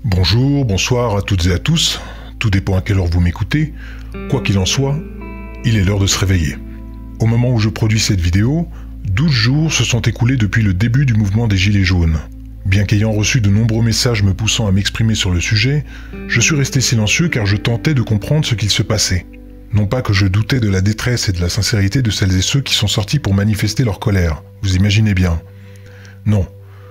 Bonjour, bonsoir à toutes et à tous, tout dépend à quelle heure vous m'écoutez. Quoi qu'il en soit, il est l'heure de se réveiller. Au moment où je produis cette vidéo, 12 jours se sont écoulés depuis le début du mouvement des Gilets jaunes. Bien qu'ayant reçu de nombreux messages me poussant à m'exprimer sur le sujet, je suis resté silencieux car je tentais de comprendre ce qu'il se passait. Non pas que je doutais de la détresse et de la sincérité de celles et ceux qui sont sortis pour manifester leur colère, vous imaginez bien. Non.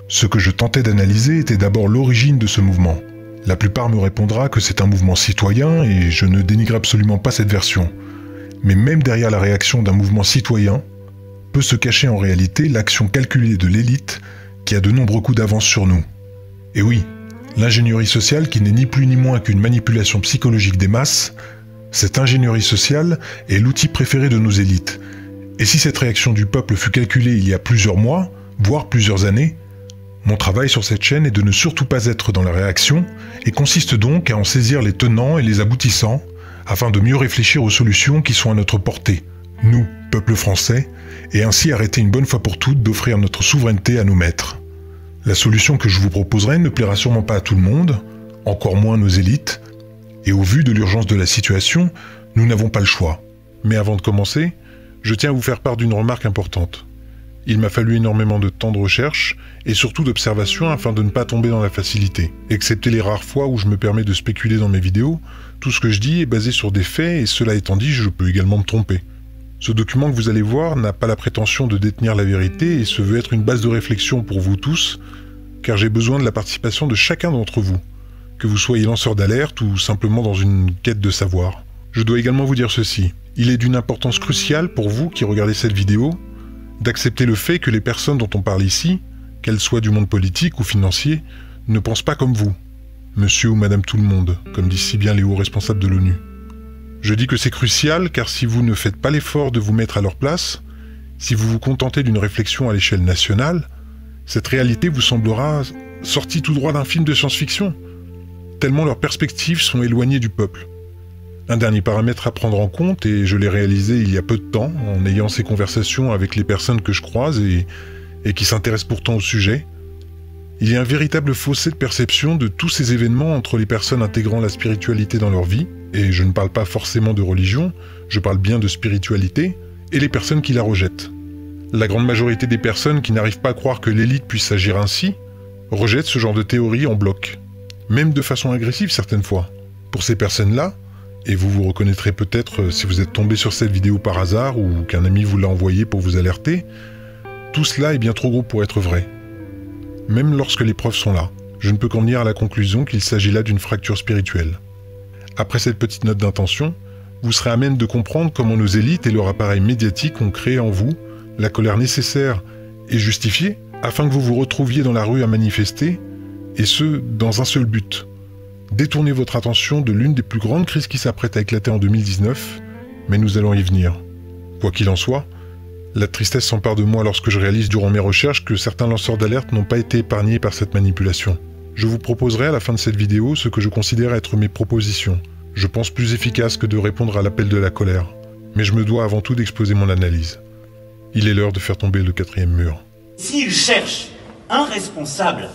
Ce que je tentais d'analyser était d'abord l'origine de ce mouvement. La plupart me répondra que c'est un mouvement citoyen et je ne dénigre absolument pas cette version. Mais même derrière la réaction d'un mouvement citoyen, peut se cacher en réalité l'action calculée de l'élite qui a de nombreux coups d'avance sur nous. Et oui, l'ingénierie sociale qui n'est ni plus ni moins qu'une manipulation psychologique des masses, cette ingénierie sociale est l'outil préféré de nos élites. Et si cette réaction du peuple fut calculée il y a plusieurs mois, voire plusieurs années, mon travail sur cette chaîne est de ne surtout pas être dans la réaction et consiste donc à en saisir les tenants et les aboutissants afin de mieux réfléchir aux solutions qui sont à notre portée, nous, peuple français, et ainsi arrêter une bonne fois pour toutes d'offrir notre souveraineté à nos maîtres. La solution que je vous proposerai ne plaira sûrement pas à tout le monde, encore moins nos élites, et au vu de l'urgence de la situation, nous n'avons pas le choix. Mais avant de commencer, je tiens à vous faire part d'une remarque importante. Il m'a fallu énormément de temps de recherche et surtout d'observation afin de ne pas tomber dans la facilité. Excepté les rares fois où je me permets de spéculer dans mes vidéos, tout ce que je dis est basé sur des faits et cela étant dit, je peux également me tromper. Ce document que vous allez voir n'a pas la prétention de détenir la vérité et se veut être une base de réflexion pour vous tous, car j'ai besoin de la participation de chacun d'entre vous, que vous soyez lanceur d'alerte ou simplement dans une quête de savoir. Je dois également vous dire ceci, il est d'une importance cruciale pour vous qui regardez cette vidéo, d'accepter le fait que les personnes dont on parle ici, qu'elles soient du monde politique ou financier, ne pensent pas comme vous, monsieur ou madame tout le monde, comme disent si bien les hauts responsables de l'ONU. Je dis que c'est crucial car si vous ne faites pas l'effort de vous mettre à leur place, si vous vous contentez d'une réflexion à l'échelle nationale, cette réalité vous semblera sortie tout droit d'un film de science-fiction, tellement leurs perspectives sont éloignées du peuple. Un dernier paramètre à prendre en compte, et je l'ai réalisé il y a peu de temps, en ayant ces conversations avec les personnes que je croise et qui s'intéressent pourtant au sujet, il y a un véritable fossé de perception de tous ces événements entre les personnes intégrant la spiritualité dans leur vie, et je ne parle pas forcément de religion, je parle bien de spiritualité, et les personnes qui la rejettent. La grande majorité des personnes qui n'arrivent pas à croire que l'élite puisse agir ainsi, rejettent ce genre de théorie en bloc, même de façon agressive certaines fois. Pour ces personnes-là, et vous vous reconnaîtrez peut-être si vous êtes tombé sur cette vidéo par hasard ou qu'un ami vous l'a envoyée pour vous alerter, tout cela est bien trop gros pour être vrai. Même lorsque les preuves sont là, je ne peux qu'en venir à la conclusion qu'il s'agit là d'une fracture spirituelle. Après cette petite note d'intention, vous serez à même de comprendre comment nos élites et leur appareil médiatique ont créé en vous la colère nécessaire et justifiée afin que vous vous retrouviez dans la rue à manifester, et ce, dans un seul but. Détournez votre attention de l'une des plus grandes crises qui s'apprête à éclater en 2019, mais nous allons y venir. Quoi qu'il en soit, la tristesse s'empare de moi lorsque je réalise durant mes recherches que certains lanceurs d'alerte n'ont pas été épargnés par cette manipulation. Je vous proposerai à la fin de cette vidéo ce que je considère être mes propositions. Je pense plus efficace que de répondre à l'appel de la colère, mais je me dois avant tout d'exposer mon analyse. Il est l'heure de faire tomber le 4e mur. S'ils cherchent un responsable,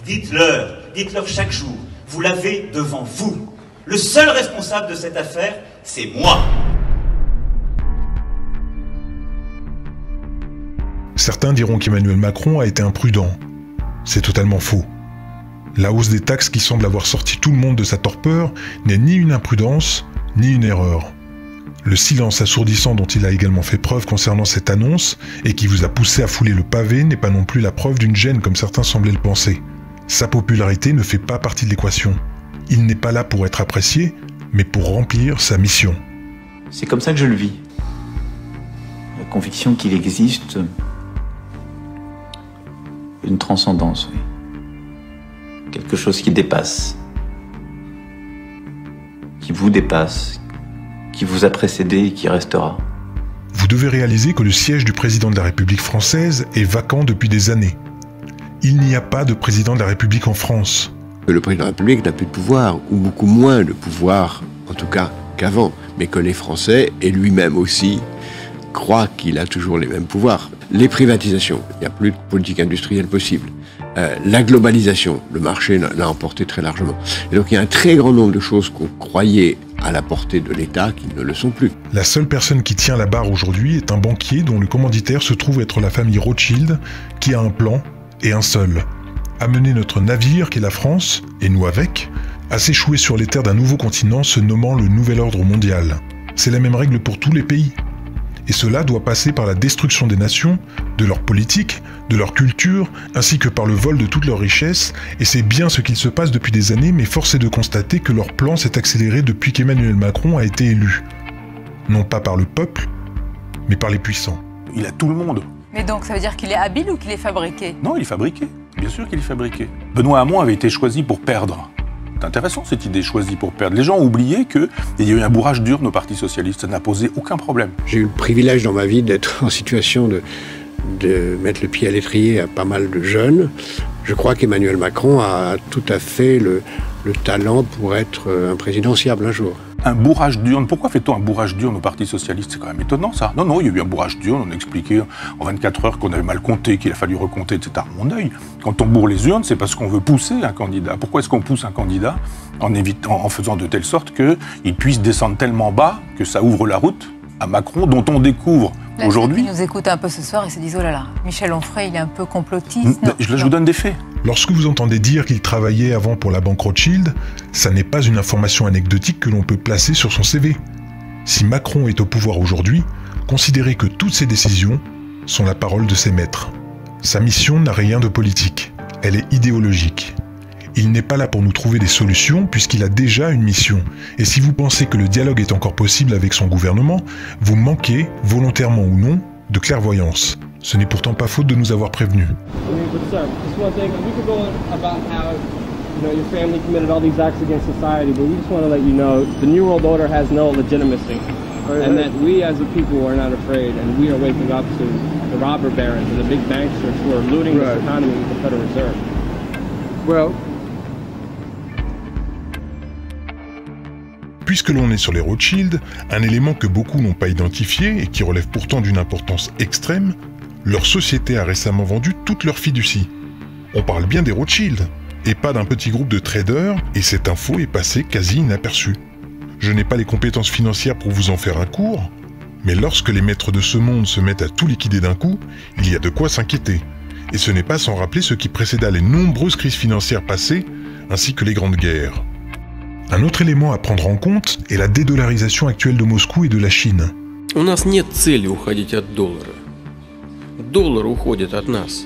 dites-leur chaque jour. Vous l'avez devant vous. Le seul responsable de cette affaire, c'est moi. Certains diront qu'Emmanuel Macron a été imprudent. C'est totalement faux. La hausse des taxes qui semble avoir sorti tout le monde de sa torpeur n'est ni une imprudence, ni une erreur. Le silence assourdissant dont il a également fait preuve concernant cette annonce et qui vous a poussé à fouler le pavé n'est pas non plus la preuve d'une gêne comme certains semblaient le penser. Sa popularité ne fait pas partie de l'équation. Il n'est pas là pour être apprécié, mais pour remplir sa mission. C'est comme ça que je le vis. La conviction qu'il existe une transcendance, oui. Quelque chose qui dépasse, qui vous dépasse, qui vous a précédé et qui restera. Vous devez réaliser que le siège du président de la République française est vacant depuis des années. Il n'y a pas de président de la République en France. Le président de la République n'a plus de pouvoir, ou beaucoup moins de pouvoir, en tout cas qu'avant, mais que les Français, et lui-même aussi, croient qu'il a toujours les mêmes pouvoirs. Les privatisations, il n'y a plus de politique industrielle possible. la globalisation. Le marché l'a emporté très largement. Et donc il y a un très grand nombre de choses qu'on croyait à la portée de l'État qui ne le sont plus. La seule personne qui tient la barre aujourd'hui est un banquier dont le commanditaire se trouve être la famille Rothschild, qui a un plan, et un seul. Amener notre navire, qui est la France, et nous avec, à s'échouer sur les terres d'un nouveau continent se nommant le Nouvel Ordre Mondial. C'est la même règle pour tous les pays. Et cela doit passer par la destruction des nations, de leur politique, de leur culture, ainsi que par le vol de toutes leurs richesses, et c'est bien ce qu'il se passe depuis des années, mais force est de constater que leur plan s'est accéléré depuis qu'Emmanuel Macron a été élu. Non pas par le peuple, mais par les puissants. Il a tout le monde. Mais donc ça veut dire qu'il est habile ou qu'il est fabriqué? Non, il est fabriqué. Bien sûr qu'il est fabriqué. Benoît Hamon avait été choisi pour perdre. C'est intéressant cette idée, choisie pour perdre. Les gens ont oublié qu'il y a eu un bourrage d'urne au Parti Socialiste. Ça n'a posé aucun problème. J'ai eu le privilège dans ma vie d'être en situation de mettre le pied à l'étrier à pas mal de jeunes. Je crois qu'Emmanuel Macron a tout à fait le talent pour être un présidentiable un jour. Un bourrage d'urne, pourquoi fait-on un bourrage d'urne au Parti Socialiste? C'est quand même étonnant ça. Non, il y a eu un bourrage d'urne, on a expliqué en 24 heures qu'on avait mal compté, qu'il a fallu recompter, etc. Mon œil, quand on bourre les urnes, c'est parce qu'on veut pousser un candidat. Pourquoi est-ce qu'on pousse un candidat? En faisant de telle sorte qu'il puisse descendre tellement bas que ça ouvre la route à Macron, dont on découvre aujourd'hui... Ils nous écoutent un peu ce soir et se disent « Oh là là, Michel Onfray, il est un peu complotiste. » Je vous donne des faits. Lorsque vous entendez dire qu'il travaillait avant pour la banque Rothschild, ça n'est pas une information anecdotique que l'on peut placer sur son CV. Si Macron est au pouvoir aujourd'hui, considérez que toutes ses décisions sont la parole de ses maîtres. Sa mission n'a rien de politique, elle est idéologique. Il n'est pas là pour nous trouver des solutions puisqu'il a déjà une mission. Et si vous pensez que le dialogue est encore possible avec son gouvernement, vous manquez, volontairement ou non, de clairvoyance. Ce n'est pourtant pas faute de nous avoir prévenus. Your family committed all these acts against society, but we just want to let you know the New World Order has no legitimacy, and that we as a people are not afraid, and we are waking up to the robber barons and the big banksters who are looting this economy with the Federal Reserve. Well. Puisque l'on est sur les Rothschild, un élément que beaucoup n'ont pas identifié et qui relève pourtant d'une importance extrême, leur société a récemment vendu toute leur fiducie. On parle bien des Rothschild, et pas d'un petit groupe de traders, et cette info est passée quasi inaperçue. Je n'ai pas les compétences financières pour vous en faire un cours, mais lorsque les maîtres de ce monde se mettent à tout liquider d'un coup, il y a de quoi s'inquiéter. Et ce n'est pas sans rappeler ce qui précéda les nombreuses crises financières passées, ainsi que les grandes guerres. Un autre élément à prendre en compte est la dédollarisation actuelle de Moscou et de la Chine. У нас нет цели уходить от доллара. Доллар уходит от нас.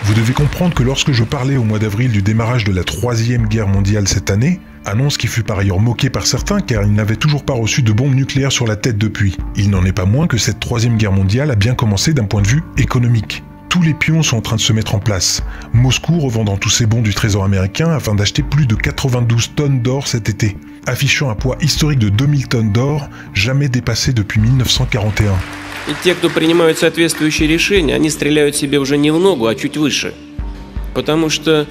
Vous devez comprendre que lorsque je parlais au mois d'avril du démarrage de la Troisième Guerre mondiale cette année, annonce qui fut par ailleurs moquée par certains car ils n'avaient toujours pas reçu de bombes nucléaires sur la tête depuis, il n'en est pas moins que cette Troisième Guerre mondiale a bien commencé d'un point de vue économique. Tous les pions sont en train de se mettre en place. Moscou revendant tous ses bons du Trésor américain afin d'acheter plus de 92 tonnes d'or cet été, affichant un poids historique de 2000 tonnes d'or, jamais dépassé depuis 1941. И те, кто принимают соответствующие решения, они стреляют себе уже не в ногу, а чуть выше. Потому что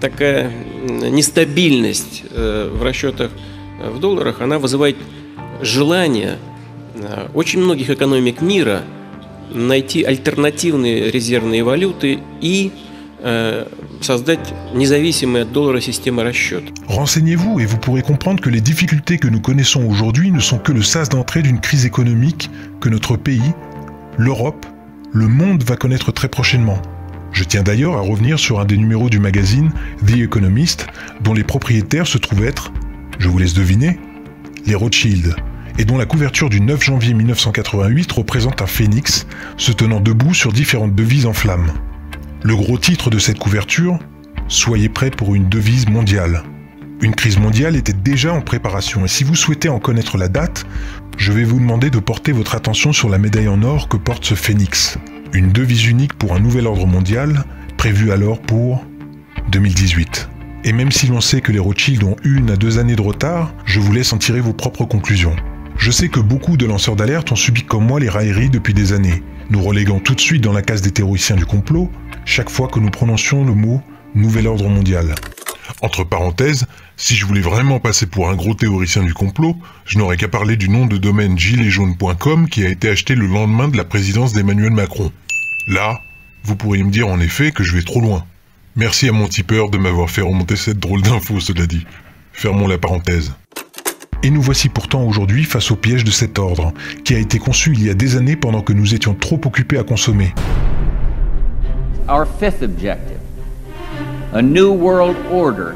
такая нестабильность в расчетах в долларах, она вызывает желание очень многих экономик мира найти альтернативные резервные валюты и создать независимые от доллара системы расчета. Renseignez-vous et vous pourrez comprendre que les difficultés que nous connaissons aujourd'hui ne sont que le sas d'entrée d'une crise économique que notre pays, l'Europe, le monde va connaître très prochainement. Je tiens d'ailleurs à revenir sur un des numéros du magazine The Economist, dont les propriétaires se trouvent être, je vous laisse deviner, les Rothschild, et dont la couverture du 9 janvier 1988 représente un phénix se tenant debout sur différentes devises en flammes. Le gros titre de cette couverture, « Soyez prêts pour une devise mondiale ». Une crise mondiale était déjà en préparation et si vous souhaitez en connaître la date, je vais vous demander de porter votre attention sur la médaille en or que porte ce phénix. Une devise unique pour un nouvel ordre mondial, prévue alors pour 2018. Et même si l'on sait que les Rothschild ont 1 à 2 années de retard, je vous laisse en tirer vos propres conclusions. Je sais que beaucoup de lanceurs d'alerte ont subi comme moi les railleries depuis des années, nous reléguant tout de suite dans la case des théoriciens du complot, chaque fois que nous prononcions le mot « nouvel ordre mondial ». Entre parenthèses, si je voulais vraiment passer pour un gros théoricien du complot, je n'aurais qu'à parler du nom de domaine giletsjaunes.com qui a été acheté le lendemain de la présidence d'Emmanuel Macron. Là, vous pourriez me dire en effet que je vais trop loin. Merci à mon tipeur de m'avoir fait remonter cette drôle d'info, cela dit. Fermons la parenthèse. Et nous voici pourtant aujourd'hui face au piège de cet ordre, qui a été conçu il y a des années pendant que nous étions trop occupés à consommer. Our fifth objective, a new world order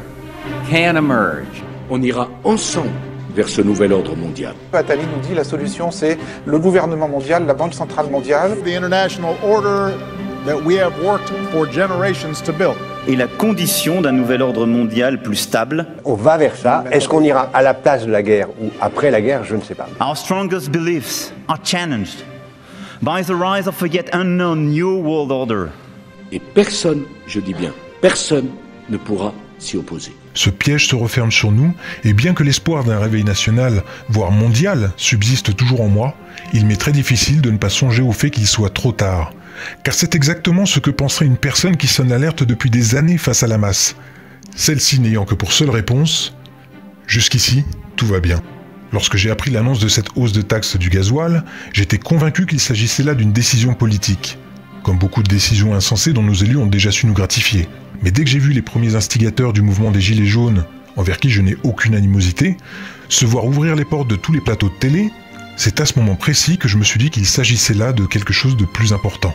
can emerge. On ira ensemble vers ce nouvel ordre mondial. Attali nous dit la solution c'est le gouvernement mondial, la Banque centrale mondiale. The international order that we have worked for generations to build. Et la condition d'un nouvel ordre mondial plus stable. On va vers ça. Est-ce qu'on ira à la place de la guerre ou après la guerre? Je ne sais pas. Our strongest beliefs are challenged by the rise of a yet unknown new world order. Et personne, je dis bien, personne ne pourra s'y opposer. Ce piège se referme sur nous, et bien que l'espoir d'un réveil national, voire mondial, subsiste toujours en moi, il m'est très difficile de ne pas songer au fait qu'il soit trop tard. Car c'est exactement ce que penserait une personne qui sonne l'alerte depuis des années face à la masse. Celle-ci n'ayant que pour seule réponse « Jusqu'ici, tout va bien ». Lorsque j'ai appris l'annonce de cette hausse de taxe du gasoil, j'étais convaincu qu'il s'agissait là d'une décision politique. Comme beaucoup de décisions insensées dont nos élus ont déjà su nous gratifier. Mais dès que j'ai vu les premiers instigateurs du mouvement des Gilets jaunes, envers qui je n'ai aucune animosité, se voir ouvrir les portes de tous les plateaux de télé, c'est à ce moment précis que je me suis dit qu'il s'agissait là de quelque chose de plus important.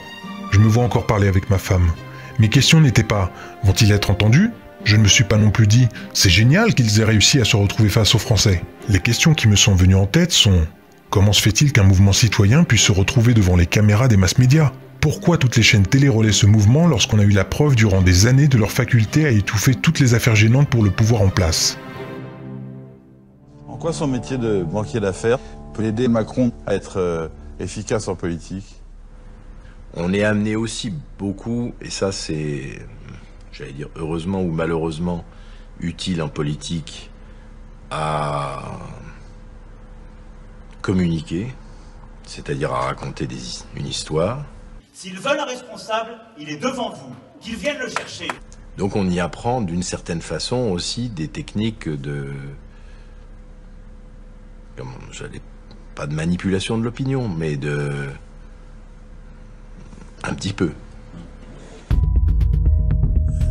Je me vois encore parler avec ma femme. Mes questions n'étaient pas « vont-ils être entendus ?» Je ne me suis pas non plus dit « c'est génial qu'ils aient réussi à se retrouver face aux Français ». Les questions qui me sont venues en tête sont « comment se fait-il qu'un mouvement citoyen puisse se retrouver devant les caméras des masses médias ? Pourquoi toutes les chaînes télé relaient ce mouvement lorsqu'on a eu la preuve durant des années de leur faculté à étouffer toutes les affaires gênantes pour le pouvoir en place ? En quoi son métier de banquier d'affaires peut aider Macron à être efficace en politique ? On est amené aussi beaucoup, et ça c'est, j'allais dire heureusement ou malheureusement, utile en politique, à communiquer, c'est-à-dire à raconter une histoire. S'ils veulent un responsable, il est devant vous, qu'ils viennent le chercher. Donc on y apprend d'une certaine façon aussi des techniques de... pas de manipulation de l'opinion, mais de... un petit peu.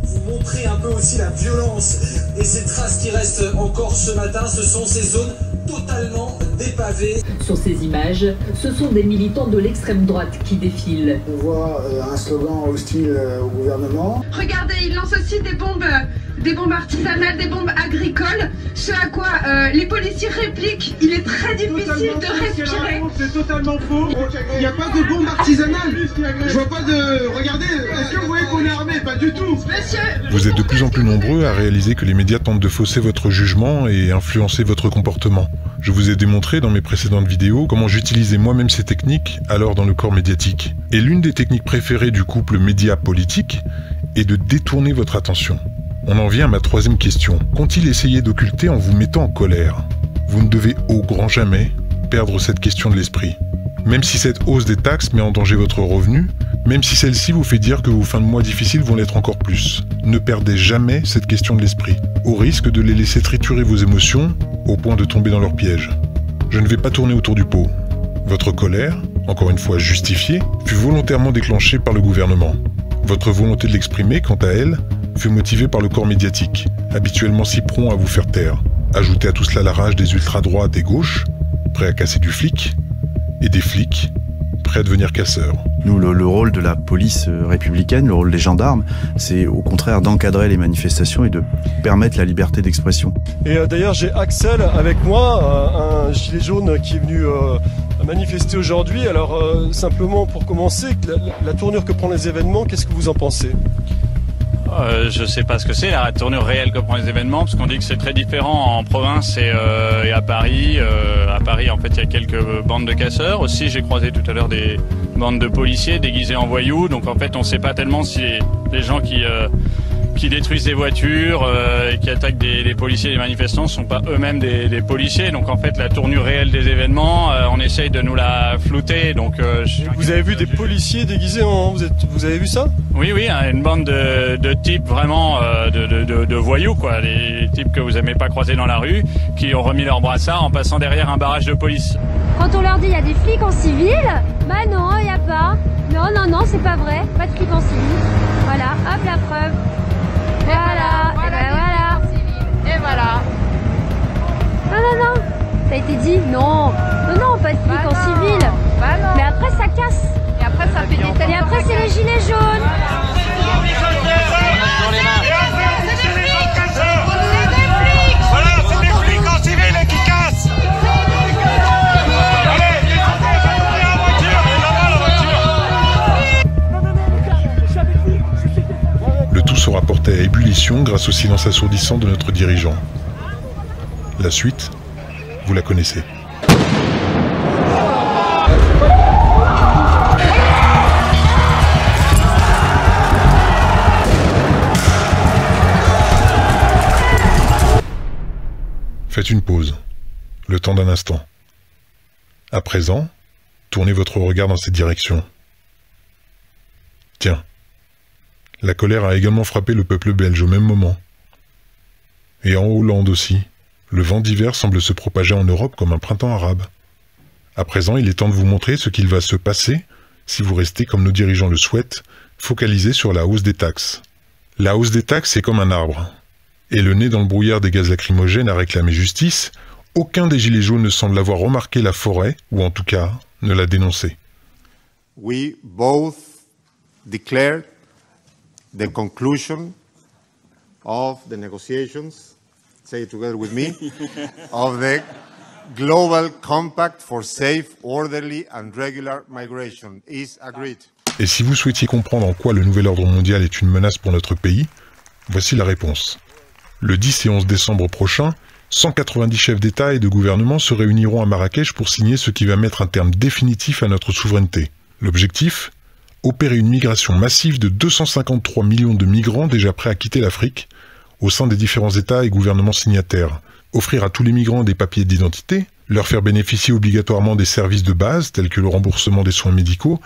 Vous montrez un peu aussi la violence et ces traces qui restent encore ce matin, ce sont ces zones totalement dépavées. Sur ces images, ce sont des militants de l'extrême droite qui défilent. On voit un slogan hostile au gouvernement. Regardez, ils lancent aussi des bombes artisanales, des bombes agricoles, ce à quoi les policiers répliquent. Il est très difficile de respirer. C'est totalement faux. Il n'y a pas de bombes artisanales. Je vois pas de... Regardez, est-ce que vous voyez qu'on est armé? Pas du tout. Monsieur... Vous êtes de plus en plus nombreux à réaliser que les médias tentent de fausser votre jugement et influencer votre comportement. Je vous ai démontré dans mes précédentes vidéos comment j'utilisais moi-même ces techniques alors dans le corps médiatique. Et l'une des techniques préférées du couple média-politique est de détourner votre attention. On en vient à ma troisième question. Qu'ont-ils essayé d'occulter en vous mettant en colère? Vous ne devez au grand jamais perdre cette question de l'esprit. Même si cette hausse des taxes met en danger votre revenu, même si celle-ci vous fait dire que vos fins de mois difficiles vont l'être encore plus, ne perdez jamais cette question de l'esprit, au risque de les laisser triturer vos émotions au point de tomber dans leur piège. Je ne vais pas tourner autour du pot. Votre colère, encore une fois justifiée, fut volontairement déclenchée par le gouvernement. Votre volonté de l'exprimer, quant à elle, fut motivée par le corps médiatique, habituellement si prompt à vous faire taire. Ajoutez à tout cela la rage des ultra-droites et gauches, prêts à casser du flic, et des flics, prêts à devenir casseurs. Nous, le rôle de la police républicaine, le rôle des gendarmes, c'est au contraire d'encadrer les manifestations et de permettre la liberté d'expression. Et d'ailleurs, j'ai Axel avec moi, un gilet jaune qui est venu manifester aujourd'hui. Alors, simplement pour commencer, la tournure que prennent les événements, qu'est-ce que vous en pensez ? Je sais pas ce que c'est la tournure réelle que prend les événements, parce qu'on dit que c'est très différent en province et à Paris. À Paris, en fait, il y a quelques bandes de casseurs. Aussi, j'ai croisé tout à l'heure des bandes de policiers déguisés en voyous. Donc, en fait, on sait pas tellement si les gens qui qui détruisent des voitures, qui attaquent des policiers et des manifestants ne sont pas eux-mêmes des policiers. Donc en fait, la tournure réelle des événements, on essaye de nous la flouter. Donc, vous avez vu des policiers déguisés en... Vous avez vu ça? Oui, une bande de types vraiment de voyous, quoi. Les types que vous n'aimez pas croiser dans la rue, qui ont remis leur brassard en passant derrière un barrage de police. Quand on leur dit il y a des flics en civil, bah non, il n'y a pas. Non, c'est pas vrai, pas de flics en civil. Voilà, hop la preuve. Voilà, et ben voilà. Et voilà. Non, ça a été dit, non, pas de flics en civil. Bah non. Mais après ça casse. Et après ça fait des têtes. Et après c'est les gilets jaunes. Voilà, c'est des flics en civil et qui cassent. Le tout sera porté à ébullition grâce au silence assourdissant de notre dirigeant. La suite, vous la connaissez. Faites une pause, le temps d'un instant. À présent, tournez votre regard dans cette direction. Tiens, la colère a également frappé le peuple belge au même moment. Et en Hollande aussi, le vent d'hiver semble se propager en Europe comme un printemps arabe. À présent, il est temps de vous montrer ce qu'il va se passer si vous restez, comme nos dirigeants le souhaitent, focalisés sur la hausse des taxes. La hausse des taxes, c'est comme un arbre. Et le nez dans le brouillard des gaz lacrymogènes a réclamé justice, aucun des gilets jaunes ne semble avoir remarqué la forêt, ou en tout cas, ne l'a dénoncé. We both declared the conclusion of the negotiations, say it together with me, of the Global Compact for Safe, Orderly and Regular Migration is agreed. Et si vous souhaitiez comprendre en quoi le nouvel ordre mondial est une menace pour notre pays, voici la réponse. Le 10 et 11 décembre prochain, 190 chefs d'État et de gouvernement se réuniront à Marrakech pour signer ce qui va mettre un terme définitif à notre souveraineté. L'objectif ? Opérer une migration massive de 253 millions de migrants déjà prêts à quitter l'Afrique, au sein des différents États et gouvernements signataires. Offrir à tous les migrants des papiers d'identité, leur faire bénéficier obligatoirement des services de base tels que le remboursement des soins médicaux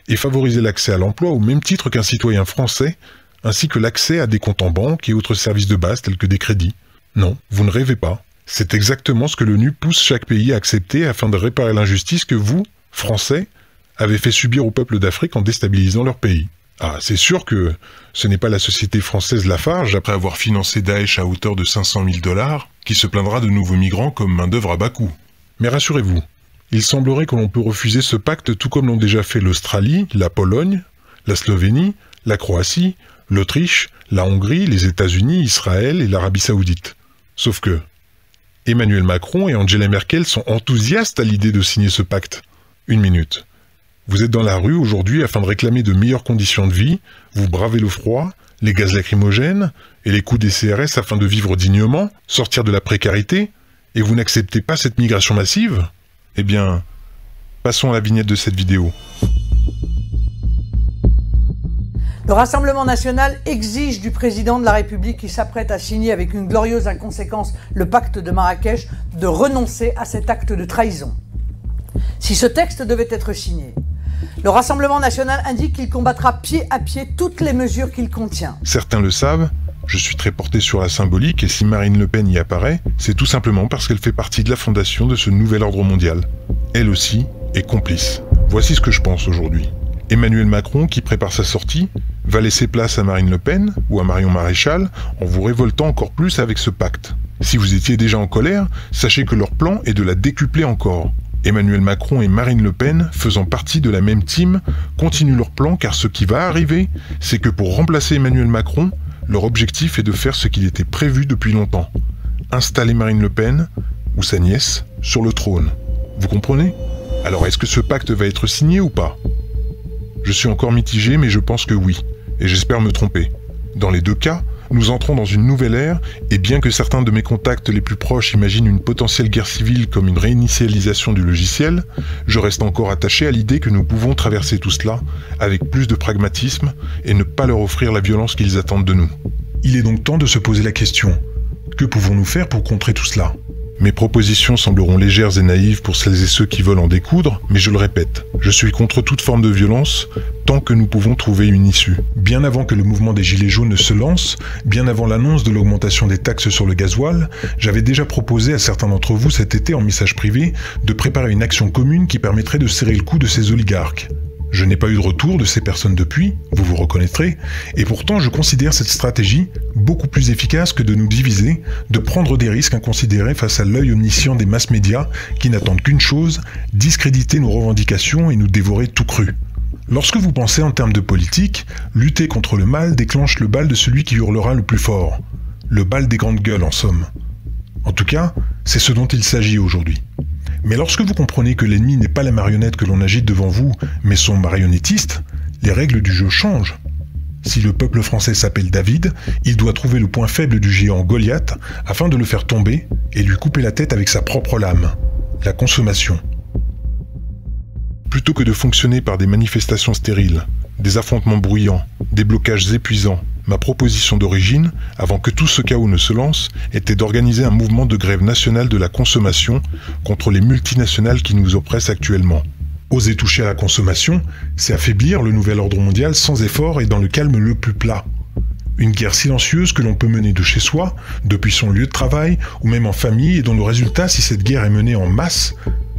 et favoriser l'accès à l'emploi au même titre qu'un citoyen français, ainsi que l'accès à des comptes en banque et autres services de base tels que des crédits. Non, vous ne rêvez pas. C'est exactement ce que l'ONU pousse chaque pays à accepter afin de réparer l'injustice que vous, Français, avez fait subir au peuple d'Afrique en déstabilisant leur pays. Ah, c'est sûr que ce n'est pas la société française Lafarge, après avoir financé Daesh à hauteur de 500 000 $, qui se plaindra de nouveaux migrants comme main-d'œuvre à bas coût. Mais rassurez-vous, il semblerait que l'on peut refuser ce pacte tout comme l'ont déjà fait l'Australie, la Pologne, la Slovénie, la Croatie, l'Autriche, la Hongrie, les États-Unis, Israël et l'Arabie Saoudite. Sauf que Emmanuel Macron et Angela Merkel sont enthousiastes à l'idée de signer ce pacte. Une minute. Vous êtes dans la rue aujourd'hui afin de réclamer de meilleures conditions de vie, vous bravez le froid, les gaz lacrymogènes et les coûts des CRS afin de vivre dignement, sortir de la précarité, et vous n'acceptez pas cette migration massive ? Eh bien, passons à la vignette de cette vidéo. Le Rassemblement national exige du président de la République qui s'apprête à signer avec une glorieuse inconséquence le pacte de Marrakech de renoncer à cet acte de trahison. Si ce texte devait être signé, le Rassemblement national indique qu'il combattra pied à pied toutes les mesures qu'il contient. Certains le savent, je suis très porté sur la symbolique et si Marine Le Pen y apparaît, c'est tout simplement parce qu'elle fait partie de la fondation de ce nouvel ordre mondial. Elle aussi est complice. Voici ce que je pense aujourd'hui. Emmanuel Macron, qui prépare sa sortie, va laisser place à Marine Le Pen ou à Marion Maréchal en vous révoltant encore plus avec ce pacte. Si vous étiez déjà en colère, sachez que leur plan est de la décupler encore. Emmanuel Macron et Marine Le Pen, faisant partie de la même team, continuent leur plan car ce qui va arriver, c'est que pour remplacer Emmanuel Macron, leur objectif est de faire ce qu'il était prévu depuis longtemps. Installer Marine Le Pen, ou sa nièce, sur le trône. Vous comprenez ? Alors est-ce que ce pacte va être signé ou pas ? Je suis encore mitigé, mais je pense que oui, et j'espère me tromper. Dans les deux cas, nous entrons dans une nouvelle ère, et bien que certains de mes contacts les plus proches imaginent une potentielle guerre civile comme une réinitialisation du logiciel, je reste encore attaché à l'idée que nous pouvons traverser tout cela avec plus de pragmatisme et ne pas leur offrir la violence qu'ils attendent de nous. Il est donc temps de se poser la question. Que pouvons-nous faire pour contrer tout cela ? Mes propositions sembleront légères et naïves pour celles et ceux qui veulent en découdre, mais je le répète, je suis contre toute forme de violence tant que nous pouvons trouver une issue. Bien avant que le mouvement des Gilets jaunes ne se lance, bien avant l'annonce de l'augmentation des taxes sur le gasoil, j'avais déjà proposé à certains d'entre vous cet été en message privé de préparer une action commune qui permettrait de serrer le cou de ces oligarques. Je n'ai pas eu de retour de ces personnes depuis, vous vous reconnaîtrez, et pourtant je considère cette stratégie beaucoup plus efficace que de nous diviser, de prendre des risques inconsidérés face à l'œil omniscient des masses médias qui n'attendent qu'une chose, discréditer nos revendications et nous dévorer tout cru. Lorsque vous pensez en termes de politique, lutter contre le mal déclenche le bal de celui qui hurlera le plus fort. Le bal des grandes gueules en somme. En tout cas, c'est ce dont il s'agit aujourd'hui. Mais lorsque vous comprenez que l'ennemi n'est pas la marionnette que l'on agite devant vous, mais son marionnettiste, les règles du jeu changent. Si le peuple français s'appelle David, il doit trouver le point faible du géant Goliath afin de le faire tomber et lui couper la tête avec sa propre lame, la consommation. Plutôt que de fonctionner par des manifestations stériles, des affrontements bruyants, des blocages épuisants, ma proposition d'origine, avant que tout ce chaos ne se lance, était d'organiser un mouvement de grève nationale de la consommation contre les multinationales qui nous oppressent actuellement. Oser toucher à la consommation, c'est affaiblir le nouvel ordre mondial sans effort et dans le calme le plus plat. Une guerre silencieuse que l'on peut mener de chez soi, depuis son lieu de travail, ou même en famille, et dont le résultat, si cette guerre est menée en masse,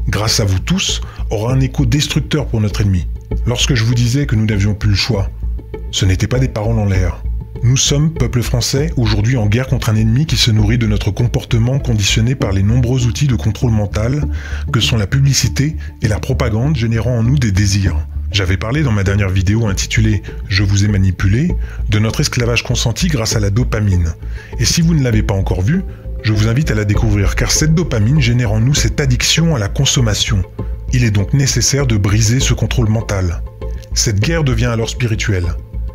grâce à vous tous, aura un écho destructeur pour notre ennemi. Lorsque je vous disais que nous n'avions plus le choix, ce n'étaient pas des paroles en l'air. Nous sommes, peuple français, aujourd'hui en guerre contre un ennemi qui se nourrit de notre comportement conditionné par les nombreux outils de contrôle mental que sont la publicité et la propagande générant en nous des désirs. J'avais parlé dans ma dernière vidéo intitulée « Je vous ai manipulé » de notre esclavage consenti grâce à la dopamine. Et si vous ne l'avez pas encore vue, je vous invite à la découvrir car cette dopamine génère en nous cette addiction à la consommation. Il est donc nécessaire de briser ce contrôle mental. Cette guerre devient alors spirituelle,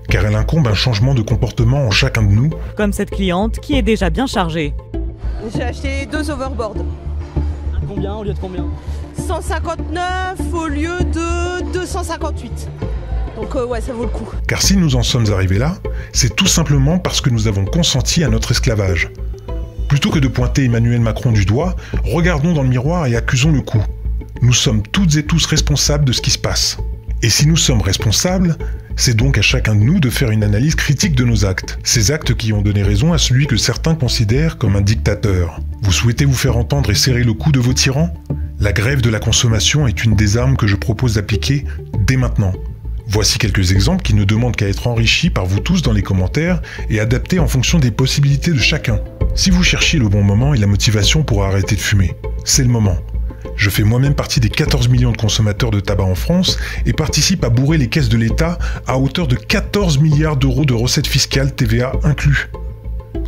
car elle incombe un changement de comportement en chacun de nous. Comme cette cliente qui est déjà bien chargée. J'ai acheté 2 overboards. Combien au lieu de combien ? 159 au lieu de 258. Donc ouais, ça vaut le coup. Car si nous en sommes arrivés là, c'est tout simplement parce que nous avons consenti à notre esclavage. Plutôt que de pointer Emmanuel Macron du doigt, regardons dans le miroir et accusons le coup. Nous sommes toutes et tous responsables de ce qui se passe. Et si nous sommes responsables, c'est donc à chacun de nous de faire une analyse critique de nos actes. Ces actes qui ont donné raison à celui que certains considèrent comme un dictateur. Vous souhaitez vous faire entendre et serrer le cou de vos tyrans ? La grève de la consommation est une des armes que je propose d'appliquer dès maintenant. Voici quelques exemples qui ne demandent qu'à être enrichis par vous tous dans les commentaires et adaptés en fonction des possibilités de chacun. Si vous cherchez le bon moment et la motivation pour arrêter de fumer, c'est le moment. Je fais moi-même partie des 14 millions de consommateurs de tabac en France et participe à bourrer les caisses de l'État à hauteur de 14 milliards d'euros de recettes fiscales TVA inclus.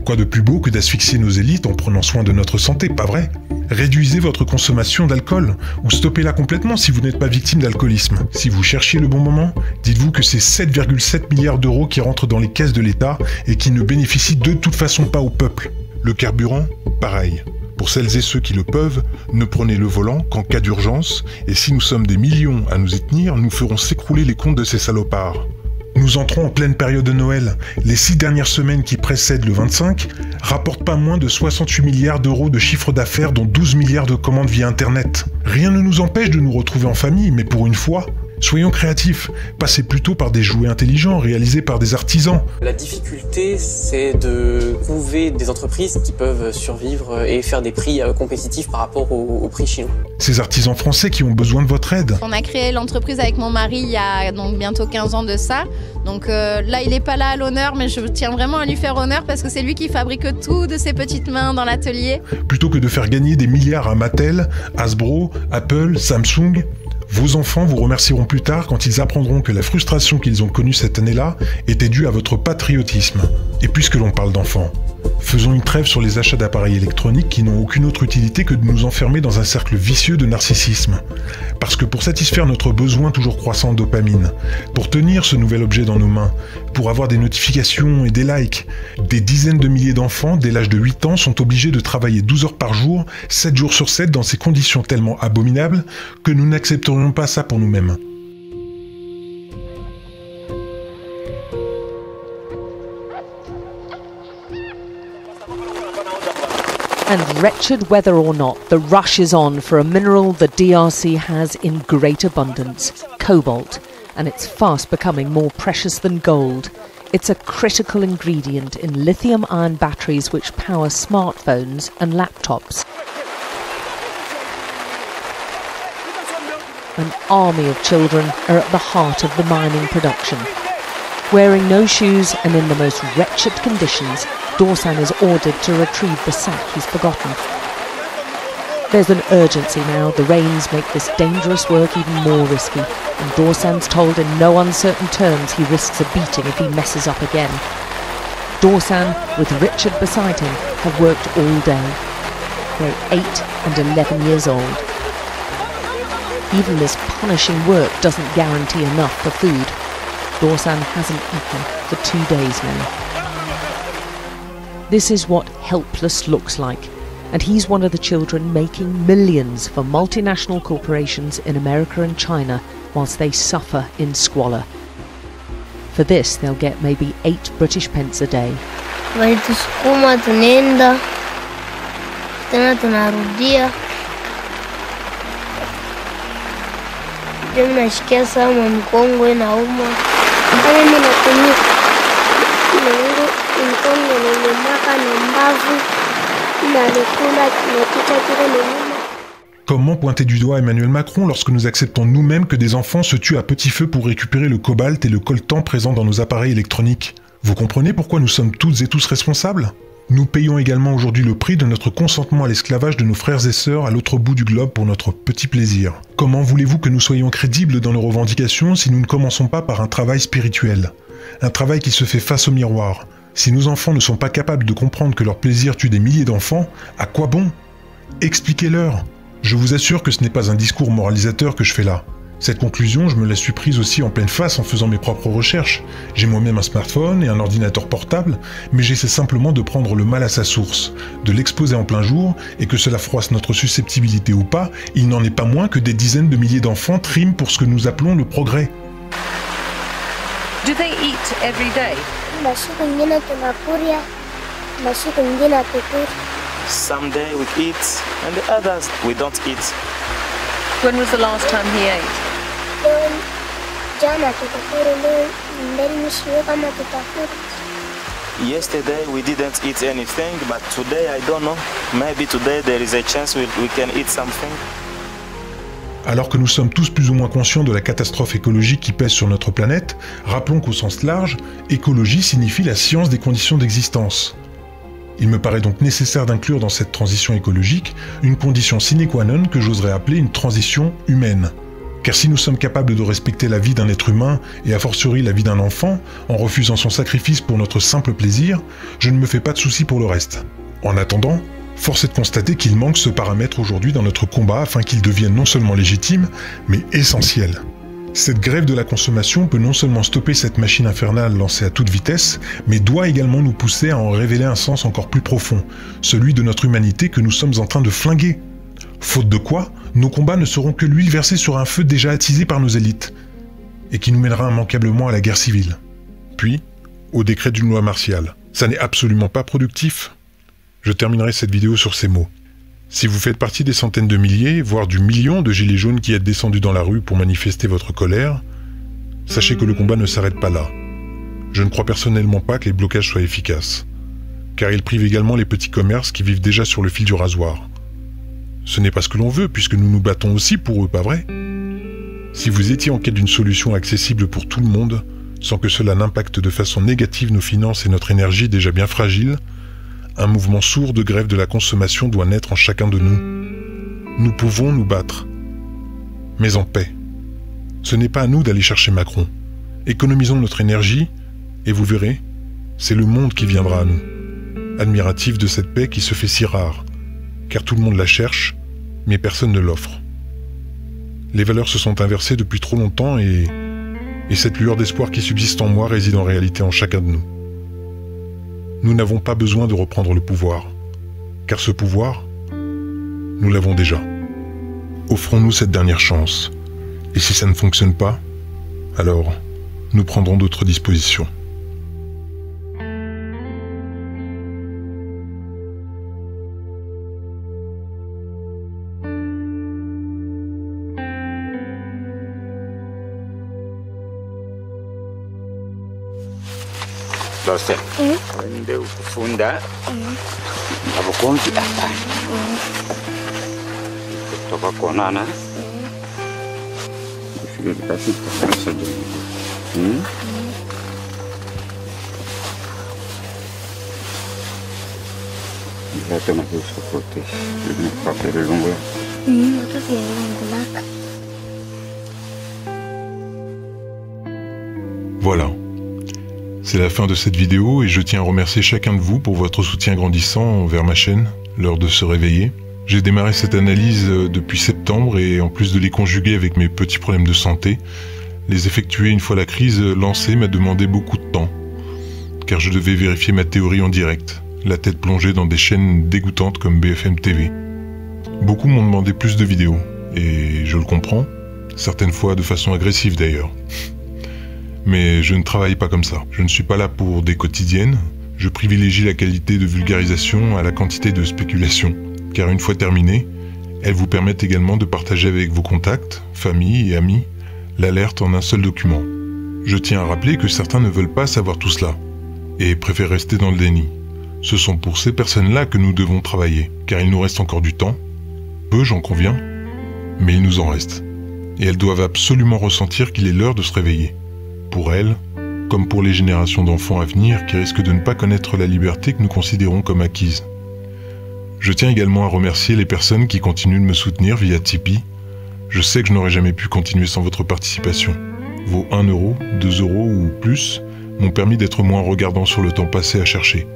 Quoi de plus beau que d'asphyxier nos élites en prenant soin de notre santé, pas vrai ? Réduisez votre consommation d'alcool ou stoppez-la complètement si vous n'êtes pas victime d'alcoolisme. Si vous cherchez le bon moment, dites-vous que c'est 7,7 milliards d'euros qui rentrent dans les caisses de l'État et qui ne bénéficient de toute façon pas au peuple. Le carburant, pareil. Pour celles et ceux qui le peuvent, ne prenez le volant qu'en cas d'urgence, et si nous sommes des millions à nous y tenir, nous ferons s'écrouler les comptes de ces salopards. Nous entrons en pleine période de Noël. Les 6 dernières semaines qui précèdent le 25 rapportent pas moins de 68 milliards d'euros de chiffre d'affaires, dont 12 milliards de commandes via Internet. Rien ne nous empêche de nous retrouver en famille, mais pour une fois, soyons créatifs. Passez plutôt par des jouets intelligents réalisés par des artisans. La difficulté, c'est de trouver des entreprises qui peuvent survivre et faire des prix compétitifs par rapport aux prix chinois. Ces artisans français qui ont besoin de votre aide. On a créé l'entreprise avec mon mari il y a donc bientôt 15 ans de ça. Donc là, il n'est pas là à l'honneur, mais je tiens vraiment à lui faire honneur parce que c'est lui qui fabrique tout de ses petites mains dans l'atelier. Plutôt que de faire gagner des milliards à Mattel, Hasbro, Apple, Samsung, vos enfants vous remercieront plus tard quand ils apprendront que la frustration qu'ils ont connue cette année-là était due à votre patriotisme. Et puisque l'on parle d'enfants, faisons une trêve sur les achats d'appareils électroniques qui n'ont aucune autre utilité que de nous enfermer dans un cercle vicieux de narcissisme. Parce que pour satisfaire notre besoin toujours croissant de dopamine, pour tenir ce nouvel objet dans nos mains, pour avoir des notifications et des likes, des dizaines de milliers d'enfants dès l'âge de 8 ans sont obligés de travailler 12 heures par jour, 7 jours sur 7 dans ces conditions tellement abominables que nous n'accepterions pas ça pour nous-mêmes. And wretched whether or not, the rush is on for a mineral the DRC has in great abundance, cobalt, and it's fast becoming more precious than gold. It's a critical ingredient in lithium-ion batteries which power smartphones and laptops. An army of children are at the heart of the mining production. Wearing no shoes and in the most wretched conditions, Dorsan is ordered to retrieve the sack he's forgotten. There's an urgency now. The rains make this dangerous work even more risky, and Dorsan's told in no uncertain terms he risks a beating if he messes up again. Dorsan, with Richard beside him, have worked all day. They're 8 and 11 years old. Even this punishing work doesn't guarantee enough for food. Dorsan hasn't eaten for 2 days now. This is what helpless looks like, and he's one of the children making millions for multinational corporations in America and China whilst they suffer in squalor. For this, they'll get maybe 8 British pence a day. Walitusukuma tunaenda tena tunarudia. Mimi nashikia sana mkongo inauma. Kama mimi natumia mkongo inaumaka na mbavu na nikula kinapita kile nyuma. Comment pointer du doigt Emmanuel Macron lorsque nous acceptons nous-mêmes que des enfants se tuent à petit feu pour récupérer le cobalt et le coltan présents dans nos appareils électroniques? Vous comprenez pourquoi nous sommes toutes et tous responsables? Nous payons également aujourd'hui le prix de notre consentement à l'esclavage de nos frères et sœurs à l'autre bout du globe pour notre petit plaisir. Comment voulez-vous que nous soyons crédibles dans nos revendications si nous ne commençons pas par un travail spirituel? Un travail qui se fait face au miroir. Si nos enfants ne sont pas capables de comprendre que leur plaisir tue des milliers d'enfants, à quoi bon? Expliquez-leur. Je vous assure que ce n'est pas un discours moralisateur que je fais là. Cette conclusion, je me la suis prise aussi en pleine face en faisant mes propres recherches. J'ai moi-même un smartphone et un ordinateur portable, mais j'essaie simplement de prendre le mal à sa source, de l'exposer en plein jour, et que cela froisse notre susceptibilité ou pas, il n'en est pas moins que des dizaines de milliers d'enfants triment pour ce que nous appelons le progrès. Do they eat every day? Some day we eat, and the others we don't eat. When was the last time he ate? Yesterday we didn't eat anything, but today I don't know. Maybe today there is a chance we can eat something. Alors que nous sommes tous plus ou moins conscients de la catastrophe écologique qui pèse sur notre planète, rappelons qu'au sens large, écologie signifie la science des conditions d'existence. Il me paraît donc nécessaire d'inclure dans cette transition écologique une condition sine qua non que j'oserais appeler une transition humaine. Car si nous sommes capables de respecter la vie d'un être humain, et a fortiori la vie d'un enfant, en refusant son sacrifice pour notre simple plaisir, je ne me fais pas de soucis pour le reste. En attendant, force est de constater qu'il manque ce paramètre aujourd'hui dans notre combat afin qu'il devienne non seulement légitime, mais essentiel. Cette grève de la consommation peut non seulement stopper cette machine infernale lancée à toute vitesse, mais doit également nous pousser à en révéler un sens encore plus profond, celui de notre humanité que nous sommes en train de flinguer. Faute de quoi, nos combats ne seront que l'huile versée sur un feu déjà attisé par nos élites, et qui nous mènera immanquablement à la guerre civile. Puis, au décret d'une loi martiale. Ça n'est absolument pas productif. Je terminerai cette vidéo sur ces mots. Si vous faites partie des centaines de milliers, voire du million de gilets jaunes qui êtes descendus dans la rue pour manifester votre colère, sachez que le combat ne s'arrête pas là. Je ne crois personnellement pas que les blocages soient efficaces, car ils privent également les petits commerces qui vivent déjà sur le fil du rasoir. Ce n'est pas ce que l'on veut, puisque nous nous battons aussi pour eux, pas vrai? Si vous étiez en quête d'une solution accessible pour tout le monde, sans que cela n'impacte de façon négative nos finances et notre énergie déjà bien fragiles, un mouvement sourd de grève de la consommation doit naître en chacun de nous. Nous pouvons nous battre, mais en paix. Ce n'est pas à nous d'aller chercher Macron. Économisons notre énergie, et vous verrez, c'est le monde qui viendra à nous. Admiratif de cette paix qui se fait si rare, car tout le monde la cherche, mais personne ne l'offre. Les valeurs se sont inversées depuis trop longtemps et cette lueur d'espoir qui subsiste en moi réside en réalité en chacun de nous. Nous n'avons pas besoin de reprendre le pouvoir, car ce pouvoir, nous l'avons déjà. Offrons-nous cette dernière chance, et si ça ne fonctionne pas, alors nous prendrons d'autres dispositions. Lose. Wende ukufunda. Abukonzi hapana. Kutoka kuonana. Ifike tutafika maisha duniani. Grazie a Dio sopporti, mi fa per il lungo. Voilà, c'est la fin de cette vidéo et je tiens à remercier chacun de vous pour votre soutien grandissant envers ma chaîne, l'heure de se réveiller. J'ai démarré cette analyse depuis septembre et en plus de les conjuguer avec mes petits problèmes de santé, les effectuer une fois la crise lancée m'a demandé beaucoup de temps, car je devais vérifier ma théorie en direct, la tête plongée dans des chaînes dégoûtantes comme BFM TV. Beaucoup m'ont demandé plus de vidéos, et je le comprends, certaines fois de façon agressive d'ailleurs. Mais je ne travaille pas comme ça, je ne suis pas là pour des quotidiennes, je privilégie la qualité de vulgarisation à la quantité de spéculation, car une fois terminées, elles vous permettent également de partager avec vos contacts, famille et amis, l'alerte en un seul document. Je tiens à rappeler que certains ne veulent pas savoir tout cela, et préfèrent rester dans le déni. Ce sont pour ces personnes-là que nous devons travailler, car il nous reste encore du temps, peu j'en conviens, mais il nous en reste. Et elles doivent absolument ressentir qu'il est l'heure de se réveiller. Pour elles, comme pour les générations d'enfants à venir qui risquent de ne pas connaître la liberté que nous considérons comme acquise. Je tiens également à remercier les personnes qui continuent de me soutenir via Tipeee. Je sais que je n'aurais jamais pu continuer sans votre participation. Vos 1 euro, 2 euros ou plus m'ont permis d'être moins regardant sur le temps passé à chercher.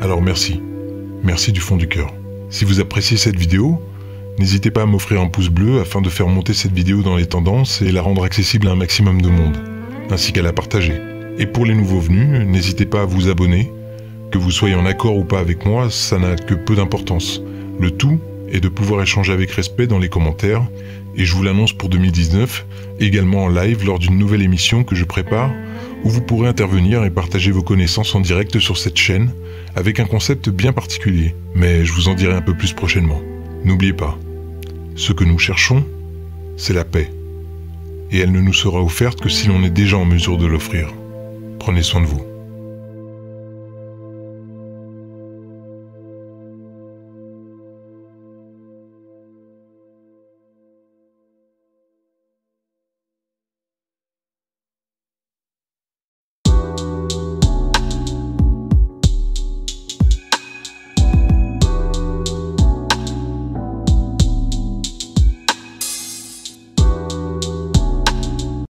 Alors merci. Merci du fond du cœur. Si vous appréciez cette vidéo, n'hésitez pas à m'offrir un pouce bleu afin de faire monter cette vidéo dans les tendances et la rendre accessible à un maximum de monde, ainsi qu'à la partager. Et pour les nouveaux venus, n'hésitez pas à vous abonner. Que vous soyez en accord ou pas avec moi, ça n'a que peu d'importance. Le tout est de pouvoir échanger avec respect dans les commentaires, et je vous l'annonce pour 2019, également en live lors d'une nouvelle émission que je prépare, où vous pourrez intervenir et partager vos connaissances en direct sur cette chaîne, avec un concept bien particulier, mais je vous en dirai un peu plus prochainement. N'oubliez pas, ce que nous cherchons, c'est la paix, et elle ne nous sera offerte que si l'on est déjà en mesure de l'offrir. Prenez soin de vous.